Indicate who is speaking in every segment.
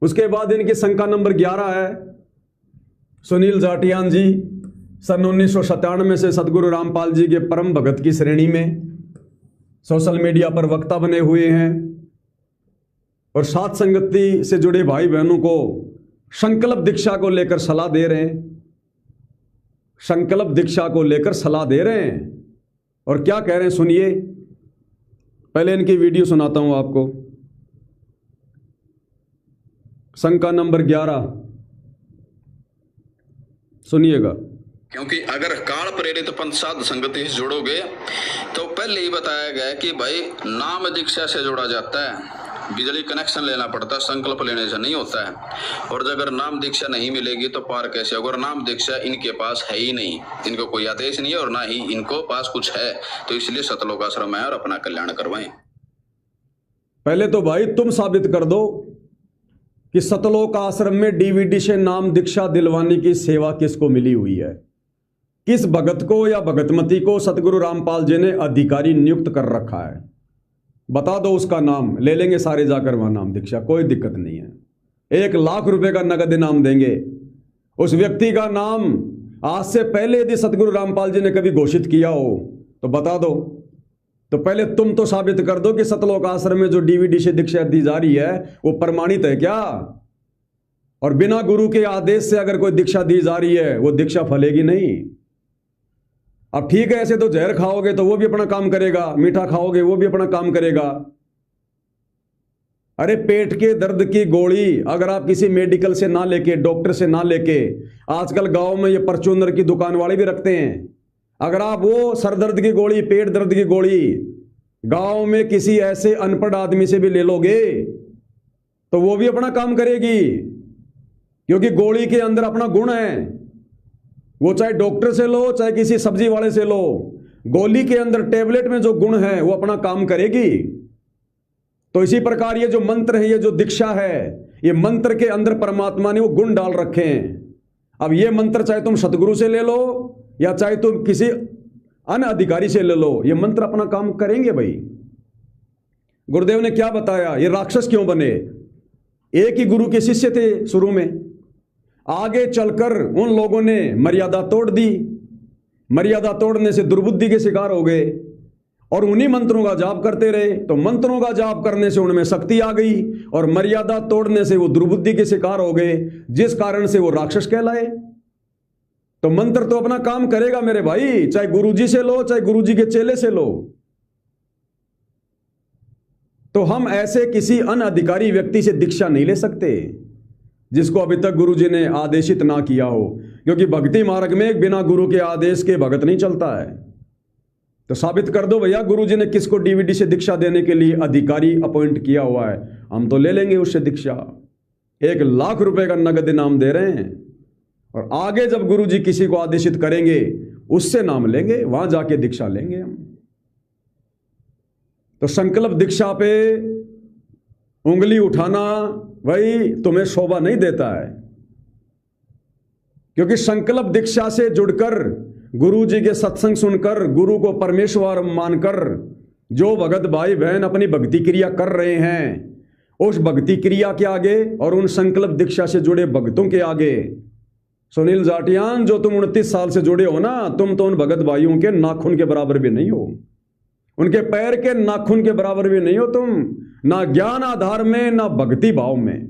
Speaker 1: उसके बाद इनकी शंका नंबर 11 है, सुनील जाटियान जी सन 1997 से सतगुरु रामपाल जी के परम भगत की श्रेणी में सोशल मीडिया पर वक्ता बने हुए हैं और साथ संगति से जुड़े भाई बहनों को संकल्प दीक्षा को लेकर सलाह दे रहे हैं, संकल्प दीक्षा को लेकर सलाह दे रहे हैं। और क्या कह रहे हैं सुनिए, पहले इनकी वीडियो सुनाता हूं आपको। शंका नंबर 11 सुनिएगा।
Speaker 2: क्योंकि अगर काल प्रेरित पंथ साध संगति से जुड़ोगे तो पहले ही बताया गया कि भाई नाम दीक्षा से जोड़ा जाता है, बिजली कनेक्शन लेना पड़ता है, संकल्प लेने से नहीं होता है। और अगर नाम दीक्षा नहीं मिलेगी तो पार कैसे होगा? और नाम दीक्षा इनके पास है ही नहीं, इनको कोई आदेश नहीं है और ना ही इनको पास कुछ है, तो इसलिए सतलोक आश्रम है और अपना कल्याण करवाएं।
Speaker 1: पहले तो भाई तुम साबित कर दो कि सतलोक आश्रम में डीवीडी से नाम दीक्षा दिलवाने की सेवा किसको मिली हुई है, किस भगत को या भगतमती को सतगुरु रामपाल जी ने अधिकारी नियुक्त कर रखा है, बता दो उसका नाम, ले लेंगे सारे जाकर वहां नाम दीक्षा, कोई दिक्कत नहीं है। 1 लाख रुपए का नगद इनाम देंगे। उस व्यक्ति का नाम आज से पहले यदि सतगुरु रामपाल जी ने कभी घोषित किया हो तो बता दो। तो पहले तुम तो साबित कर दो कि सतलोक आश्रम में जो डीवीडी से दीक्षा दी जा रही है वो प्रमाणित है क्या, और बिना गुरु के आदेश से अगर कोई दीक्षा दी जा रही है वो दीक्षा फलेगी नहीं। अब ठीक है, ऐसे तो जहर खाओगे तो वो भी अपना काम करेगा, मीठा खाओगे वो भी अपना काम करेगा। अरे पेट के दर्द की गोली अगर आप किसी मेडिकल से ना लेके, डॉक्टर से ना लेके, आजकल गांव में ये परचूनर की दुकान वाले भी रखते हैं, अगर आप वो सर दर्द की गोली, पेट दर्द की गोली गांव में किसी ऐसे अनपढ़ आदमी से भी ले लोगे तो वो भी अपना काम करेगी, क्योंकि गोली के अंदर अपना गुण है। वो चाहे डॉक्टर से लो चाहे किसी सब्जी वाले से लो, गोली के अंदर, टेबलेट में जो गुण है वो अपना काम करेगी। तो इसी प्रकार ये जो मंत्र है, ये जो दीक्षा है, ये मंत्र के अंदर परमात्मा ने वो गुण डाल रखे हैं। अब ये मंत्र चाहे तुम सतगुरु से ले लो या चाहे तुम किसी अन्य अधिकारी से ले लो, ये मंत्र अपना काम करेंगे। भाई गुरुदेव ने क्या बताया, ये राक्षस क्यों बने? एक ही गुरु के शिष्य थे शुरू में, आगे चलकर उन लोगों ने मर्यादा तोड़ दी, मर्यादा तोड़ने से दुर्बुद्धि के शिकार हो गए और उन्हीं मंत्रों का जाप करते रहे। तो मंत्रों का जाप करने से उनमें शक्ति आ गई और मर्यादा तोड़ने से वो दुर्बुद्धि के शिकार हो गए, जिस कारण से वो राक्षस कहलाए। तो मंत्र तो अपना काम करेगा मेरे भाई, चाहे गुरुजी से लो चाहे गुरुजी के चेले से लो। तो हम ऐसे किसी अनधिकारी व्यक्ति से दीक्षा नहीं ले सकते जिसको अभी तक गुरुजी ने आदेशित ना किया हो, क्योंकि भक्ति मार्ग में बिना गुरु के आदेश के भगत नहीं चलता है। तो साबित कर दो भैया गुरुजी ने किसको डीवीडी से दीक्षा देने के लिए अधिकारी अपॉइंट किया हुआ है, हम तो ले लेंगे उससे दीक्षा। 1 लाख रुपए का नगद इनाम दे रहे हैं और आगे जब गुरुजी किसी को आदेशित करेंगे उससे नाम लेंगे, वहां जाके दीक्षा लेंगे हम। तो संकल्प दीक्षा पे उंगली उठाना भाई तुम्हें शोभा नहीं देता है, क्योंकि संकल्प दीक्षा से जुड़कर गुरु जी के सत्संग सुनकर गुरु को परमेश्वर मानकर जो भगत भाई बहन अपनी भक्ति क्रिया कर रहे हैं, उस भक्ति क्रिया के आगे और उन संकल्प दीक्षा से जुड़े भक्तों के आगे, सुनील जाटियान जो तुम 29 साल से जुड़े हो ना, तुम तो उन भगत भाइयों के नाखून के बराबर भी नहीं हो, उनके पैर के नाखून के बराबर भी नहीं हो तुम, ना ज्ञान आधार में ना भक्ति भाव में।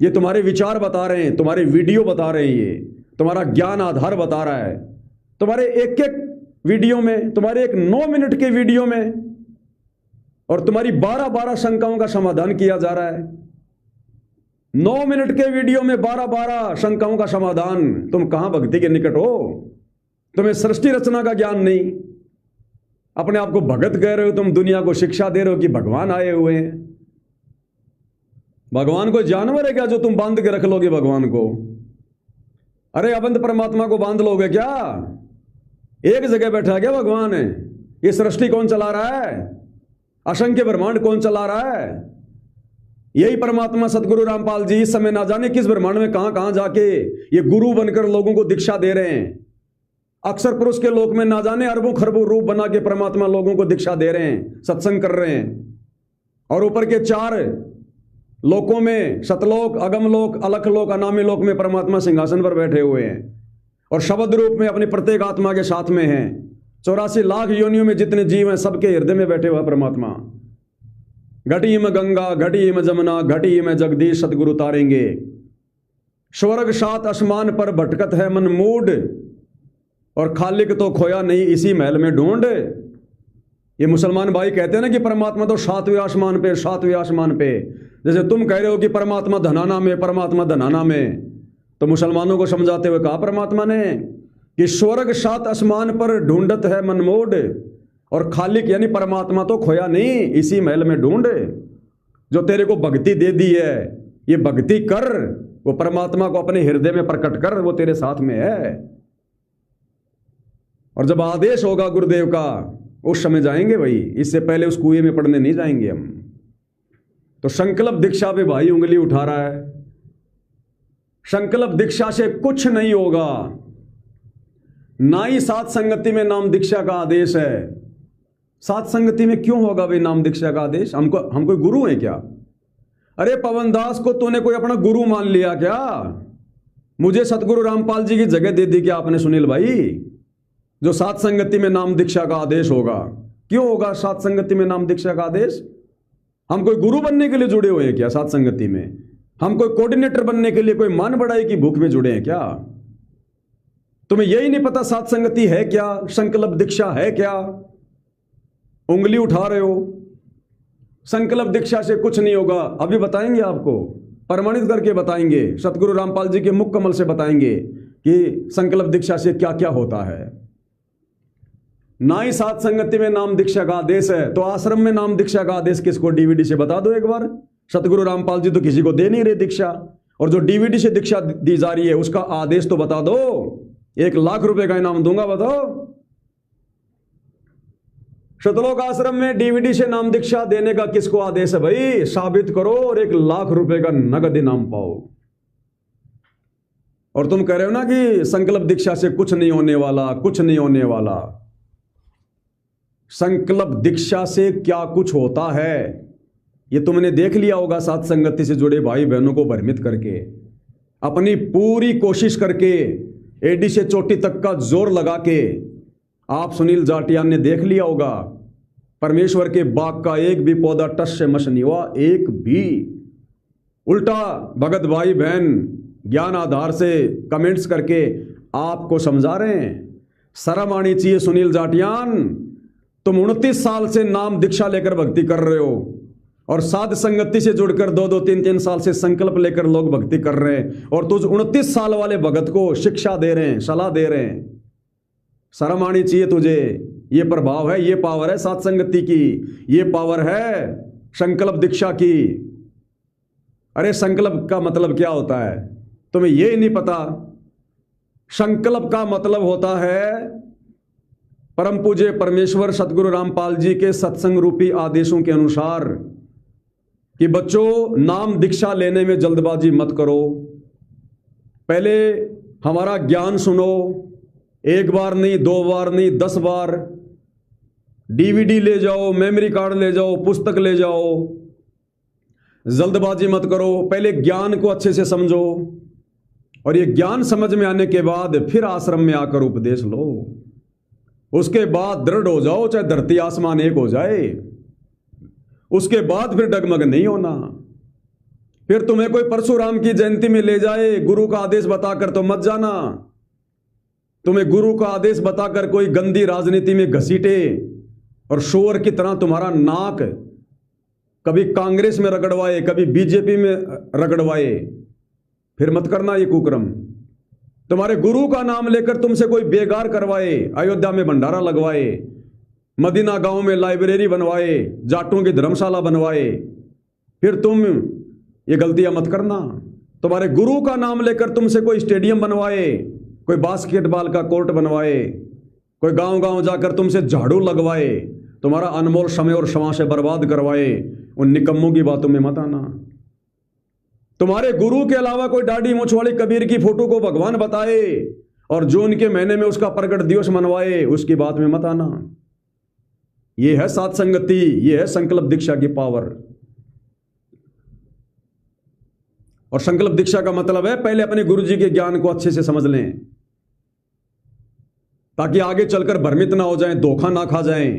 Speaker 1: ये तुम्हारे विचार बता रहे हैं, तुम्हारे वीडियो बता रहे हैं, ये तुम्हारा ज्ञान आधार बता रहा है। तुम्हारे एक एक वीडियो में, तुम्हारे एक 9 मिनट के वीडियो में और तुम्हारी 12-12 शंकाओं का समाधान किया जा रहा है। 9 मिनट के वीडियो में 12-12 शंकाओं का समाधान। तुम कहां भक्ति के निकट हो? तुम्हें सृष्टि रचना का ज्ञान नहीं, अपने आप को भगत कह रहे हो, तुम दुनिया को शिक्षा दे रहे हो कि भगवान आए हुए हैं। भगवान को जानवर है क्या जो तुम बांध के रख लोगे भगवान को? अरे अबंध परमात्मा को बांध लोगे क्या? एक जगह बैठा क्या भगवान है? ये सृष्टि कौन चला रहा है? असंख्य ब्रह्मांड कौन चला रहा है? यही परमात्मा सतगुरु रामपाल जी इस समय ना जाने किस ब्रह्मांड में कहां कहां जाके ये गुरु बनकर लोगों को दीक्षा दे रहे हैं। अक्षर पुरुष के लोक में ना जाने अरबों खरबों रूप बना के परमात्मा लोगों को दीक्षा दे रहे हैं, सत्संग कर रहे हैं। और ऊपर के 4 लोकों में सतलोक, अगमलोक, अलखलोक, अनामी लोक में परमात्मा सिंहासन पर बैठे हुए हैं और शब्द रूप में अपनी प्रत्येक आत्मा के साथ में हैं। 84 लाख योनियों में जितने जीव हैं सबके हृदय में बैठे हुआ परमात्मा। घटी में गंगा, घटी में जमुना, घटी में जगदीश सतगुरु तारेंगे। स्वर्ग सात आसमान पर भटकत है मन मूड, और खालिक तो खोया नहीं इसी महल में ढूंढ। ये मुसलमान भाई कहते हैं ना कि परमात्मा तो सातवें आसमान पे, सातवें आसमान पे। जैसे तुम कह रहे हो कि परमात्मा धनाना में, परमात्मा धनाना में, तो मुसलमानों को समझाते हुए कहा परमात्मा ने कि स्वर्ग सात आसमान पर ढूंढत है मनमोड, और खालिक यानी परमात्मा तो खोया नहीं इसी महल में ढूंढ। जो तेरे को भक्ति दे दी है, ये भक्ति कर, वो परमात्मा को अपने हृदय में प्रकट कर, वो तेरे साथ में है। और जब आदेश होगा गुरुदेव का उस समय जाएंगे भाई, इससे पहले उस कुएं में पड़ने नहीं जाएंगे हम। तो संकल्प दीक्षा पे भाई उंगली उठा रहा है। संकल्प दीक्षा से कुछ नहीं होगा, ना ही सात संगति में नाम दीक्षा का आदेश है। सात संगति में क्यों होगा भाई नाम दीक्षा का आदेश? हम कोई गुरु हैं क्या? अरे पवनदास को तूने कोई अपना गुरु मान लिया क्या? मुझे सतगुरु रामपाल जी की जगह दे दी क्या आपने सुनील भाई? जो सात संगति में नाम दीक्षा का आदेश होगा, क्यों होगा सात संगति में नाम दीक्षा का आदेश? हम कोई गुरु बनने के लिए जुड़े हुए हैं क्या सात संगति में? हम कोई कोऑर्डिनेटर बनने के लिए, कोई मान बढ़ाई की भूख में जुड़े हैं क्या? तुम्हें यही नहीं पता सात संगति है क्या, संकल्प दीक्षा है क्या? उंगली उठा रहे हो। संकल्प दीक्षा से कुछ नहीं होगा, अभी बताएंगे आपको, प्रमाणित करके बताएंगे, सतगुरु रामपाल जी के मुख कमल से बताएंगे कि संकल्प दीक्षा से क्या क्या होता है। ना ही सात संगति में नाम दीक्षा का आदेश है, तो आश्रम में नाम दीक्षा का आदेश किसको? डीवीडी से बता दो एक बार। सतगुरु रामपाल जी तो किसी को दे नहीं रहे दीक्षा, और जो डीवीडी से दीक्षा दी जा रही है उसका आदेश तो बता दो। 1 लाख रुपए का इनाम दूंगा, बताओ। शतलोक आश्रम में डीवीडी से नाम दीक्षा देने का किसको आदेश है भाई? साबित करो और 1 लाख रुपए का नगद इनाम पाओ। और तुम कह रहे हो ना कि संकल्प दीक्षा से कुछ नहीं होने वाला, कुछ नहीं होने वाला। संकल्प दीक्षा से क्या कुछ होता है ये तुमने देख लिया होगा। सात संगति से जुड़े भाई बहनों को भ्रमित करके, अपनी पूरी कोशिश करके, एडी से चोटी तक का जोर लगा के, आप सुनील जाटियान ने देख लिया होगा। परमेश्वर के बाग का एक भी पौधा टस से मस नहीं हुआ, एक भी। उल्टा भगत भाई बहन ज्ञान आधार से कमेंट्स करके आपको समझा रहे हैं। शर्म आनी चाहिए सुनील जाटियान। तुम 29 साल से नाम दीक्षा लेकर भक्ति कर रहे हो, और साध संगति से जुड़कर 2-2, 3-3 साल से संकल्प लेकर लोग भक्ति कर रहे हैं, और तुझ 29 साल वाले भगत को शिक्षा दे रहे हैं, सलाह दे रहे हैं। शर्म आनी चाहिए तुझे। ये प्रभाव है, ये पावर है सात संगति की, ये पावर है संकल्प दीक्षा की। अरे संकल्प का मतलब क्या होता है तुम्हें ये नहीं पता? संकल्प का मतलब होता है परम पूज्य परमेश्वर सतगुरु रामपाल जी के सत्संग रूपी आदेशों के अनुसार कि बच्चों नाम दीक्षा लेने में जल्दबाजी मत करो। पहले हमारा ज्ञान सुनो, 1 बार नहीं, 2 बार नहीं, 10 बार। डीवीडी ले जाओ, मेमोरी कार्ड ले जाओ, पुस्तक ले जाओ। जल्दबाजी मत करो, पहले ज्ञान को अच्छे से समझो, और ये ज्ञान समझ में आने के बाद फिर आश्रम में आकर उपदेश लो। उसके बाद दृढ़ हो जाओ, चाहे धरती आसमान एक हो जाए। उसके बाद फिर डगमग नहीं होना। फिर तुम्हें कोई परशुराम की जयंती में ले जाए गुरु का आदेश बताकर तो मत जाना। तुम्हें गुरु का आदेश बताकर कोई गंदी राजनीति में घसीटे और शोर की तरह तुम्हारा नाक कभी कांग्रेस में रगड़वाए, कभी बीजेपी में रगड़वाए, फिर मत करना ये कुकर्म। तुम्हारे गुरु का नाम लेकर तुमसे कोई बेगार करवाए, अयोध्या में भंडारा लगवाए, मदीना गांव में लाइब्रेरी बनवाए, जाटों की धर्मशाला बनवाए, फिर तुम ये गलतियां मत करना। तुम्हारे गुरु का नाम लेकर तुमसे कोई स्टेडियम बनवाए, कोई बास्केटबॉल का कोर्ट बनवाए, कोई गांव गांव जाकर तुमसे झाड़ू लगवाए, तुम्हारा अनमोल समय और क्षमा से बर्बाद करवाए, उन निकम्मों की बातों में मत आना। तुम्हारे गुरु के अलावा कोई दाढ़ी मूंछ वाली कबीर की फोटो को भगवान बताए और जून के महीने में उसका प्रकट दिवस मनवाए, उसकी बात में मत आना। यह है सात संगति, यह है संकल्प दीक्षा की पावर। और संकल्प दीक्षा का मतलब है पहले अपने गुरु जी के ज्ञान को अच्छे से समझ लें, ताकि आगे चलकर भ्रमित ना हो जाएं, धोखा ना खा जाएं,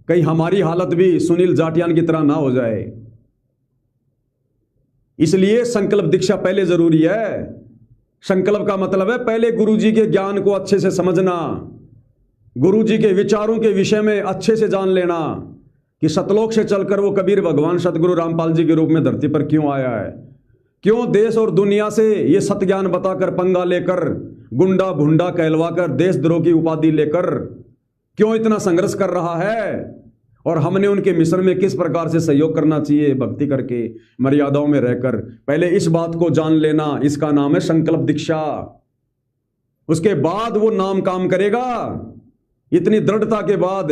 Speaker 1: कहीं हमारी हालत भी सुनील जाटियान की तरह ना हो जाए। इसलिए संकल्प दीक्षा पहले जरूरी है। संकल्प का मतलब है पहले गुरु जी के ज्ञान को अच्छे से समझना, गुरु जी के विचारों के विषय में अच्छे से जान लेना कि सतलोक से चलकर वो कबीर भगवान सतगुरु रामपाल जी के रूप में धरती पर क्यों आया है, क्यों देश और दुनिया से ये सत्य ज्ञान बताकर पंगा लेकर, गुंडा भुंडा कहलवाकर, देशद्रोह की उपाधि लेकर क्यों इतना संघर्ष कर रहा है, और हमने उनके मिशन में किस प्रकार से सहयोग करना चाहिए, भक्ति करके, मर्यादाओं में रहकर। पहले इस बात को जान लेना, इसका नाम है संकल्प दीक्षा। उसके बाद वो नाम काम करेगा, इतनी दृढ़ता के बाद।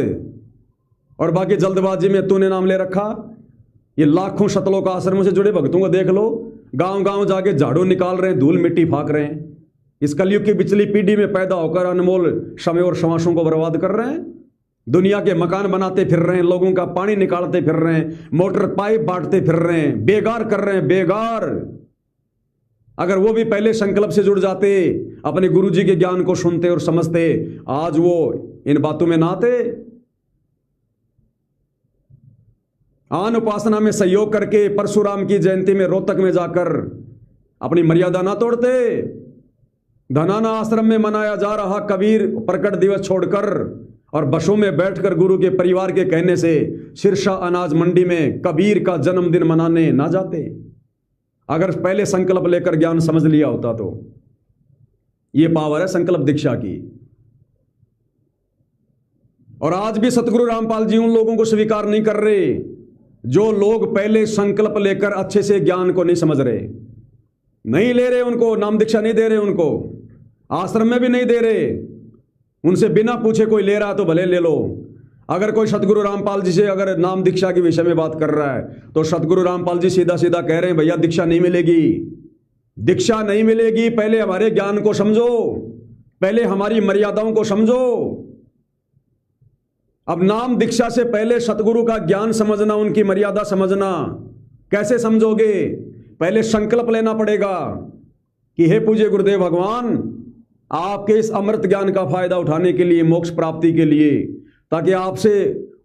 Speaker 1: और बाकी जल्दबाजी में तूने नाम ले रखा, ये लाखों शतलोक आश्रमों से जुड़े भक्तों को देख लो, गांव गांव जाके झाड़ू निकाल रहे हैं, धूल मिट्टी फाक रहे हैं, इस कलयुग की पिछली पीढ़ी में पैदा होकर अनमोल समय और श्वासों को बर्बाद कर रहे हैं, दुनिया के मकान बनाते फिर रहे हैं, लोगों का पानी निकालते फिर रहे हैं, मोटर पाइप बांटते फिर रहे हैं, बेगार कर रहे हैं, बेगार। अगर वो भी पहले संकल्प से जुड़ जाते, अपने गुरु जी के ज्ञान को सुनते और समझते, आज वो इन बातों में ना आते। आन उपासना में सहयोग करके परशुराम की जयंती में रोहतक में जाकर अपनी मर्यादा ना तोड़ते। धनाना आश्रम में मनाया जा रहा कबीर प्रकट दिवस छोड़कर और बसों में बैठकर गुरु के परिवार के कहने से सिरसा अनाज मंडी में कबीर का जन्मदिन मनाने ना जाते, अगर पहले संकल्प लेकर ज्ञान समझ लिया होता तो। यह पावर है संकल्प दीक्षा की। और आज भी सतगुरु रामपाल जी उन लोगों को स्वीकार नहीं कर रहे जो लोग पहले संकल्प लेकर अच्छे से ज्ञान को नहीं समझ रहे, नहीं ले रहे, उनको नाम दीक्षा नहीं दे रहे, उनको आश्रम में भी नहीं दे रहे। उनसे बिना पूछे कोई ले रहा तो भले ले लो। अगर कोई सतगुरु रामपाल जी से अगर नाम दीक्षा के विषय में बात कर रहा है तो सतगुरु रामपाल जी सीधा सीधा कह रहे हैं, भैया दीक्षा नहीं मिलेगी, दीक्षा नहीं मिलेगी, पहले हमारे ज्ञान को समझो, पहले हमारी मर्यादाओं को समझो। अब नाम दीक्षा से पहले सतगुरु का ज्ञान समझना, उनकी मर्यादा समझना, कैसे समझोगे? पहले संकल्प लेना पड़ेगा कि हे पूज्य गुरुदेव भगवान, आपके इस अमृत ज्ञान का फायदा उठाने के लिए, मोक्ष प्राप्ति के लिए, ताकि आपसे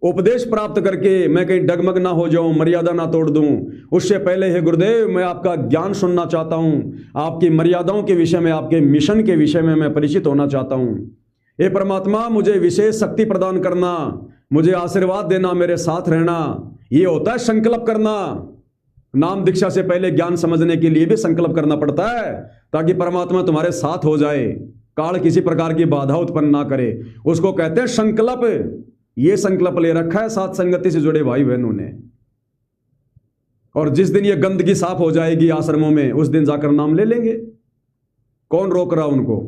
Speaker 1: उपदेश प्राप्त करके मैं कहीं डगमग ना हो जाऊं, मर्यादा ना तोड़ दूं, उससे पहले हे गुरुदेव मैं आपका ज्ञान सुनना चाहता हूं, आपकी मर्यादाओं के विषय में, आपके मिशन के विषय में मैं परिचित होना चाहता हूं। हे परमात्मा, मुझे विशेष शक्ति प्रदान करना, मुझे आशीर्वाद देना, मेरे साथ रहना। ये होता है संकल्प करना। नाम दीक्षा से पहले ज्ञान समझने के लिए भी संकल्प करना पड़ता है, ताकि परमात्मा तुम्हारे साथ हो जाए, काल किसी प्रकार की बाधा उत्पन्न ना करे। उसको कहते हैं संकल्प। ये संकल्प ले रखा है साथ संगति से जुड़े भाई बहनों ने। और जिस दिन ये गंदगी साफ हो जाएगी आश्रमों में, उस दिन जाकर नाम ले लेंगे। कौन रोक रहा उनको?